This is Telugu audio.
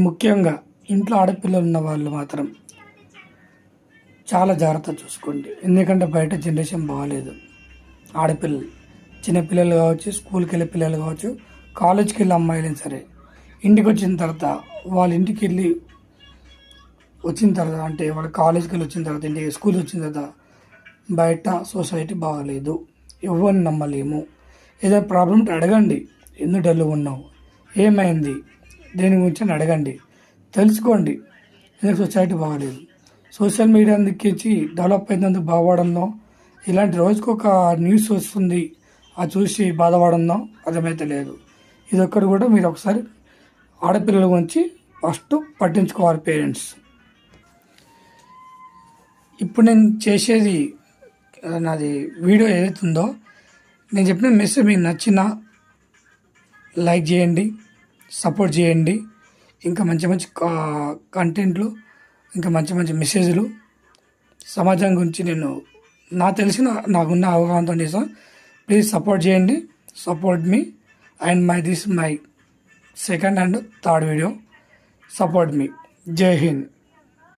ముఖ్యంగా ఇంట్లో ఆడపిల్లలు ఉన్న వాళ్ళు మాత్రం చాలా జాగ్రత్త చూసుకోండి. ఎందుకంటే బయట జనరేషన్ బాగాలేదు. ఆడపిల్లలు, చిన్నపిల్లలు కావచ్చు, స్కూల్కి వెళ్ళే పిల్లలు కావచ్చు, కాలేజ్కి వెళ్ళే అమ్మాయిలైనా సరే, ఇంటికి వచ్చిన తర్వాత వాళ్ళ ఇంటికి వెళ్ళి వచ్చిన తర్వాత అంటే వాళ్ళ కాలేజ్కి వెళ్ళి వచ్చిన తర్వాత, ఇంటికి స్కూల్ వచ్చిన తర్వాత బయట సొసైటీ బాగాలేదు, ఎవరిని నమ్మలేము. ఏదైనా ప్రాబ్లం ఉంటే అడగండి, ఎందుకు డల్ ఉన్నావు, ఏమైంది, దేని గురించి అని అడగండి, తెలుసుకోండి. ఎందుకు సొసైటీ బాగాలేదు. సోషల్ మీడియా దిక్కించి డెవలప్ అయినందుకు బాగుపడంలో ఇలాంటి రోజుకు ఒక న్యూస్ వస్తుంది, అది చూసి బాధపడంలో అర్థమైతే లేదు. ఇది ఒక్కటి కూడా మీరు ఒకసారి ఆడపిల్లల గురించి ఫస్ట్ పట్టించుకోవాలి పేరెంట్స్. ఇప్పుడు నేను చేసేది నాది వీడియో ఏదైతుందో, నేను చెప్పిన మెసేజ్ మీకు నచ్చిన లైక్ చేయండి, సపోర్ట్ చేయండి. ఇంకా మంచి మంచి కంటెంట్లు, ఇంకా మంచి మంచి మెసేజ్లు సమాజం గురించి నేను నాకున్న అవగాహనతో చేస్తాను. ప్లీజ్ సపోర్ట్ చేయండి, support me and this my second and third video. Support me. జై హింద్.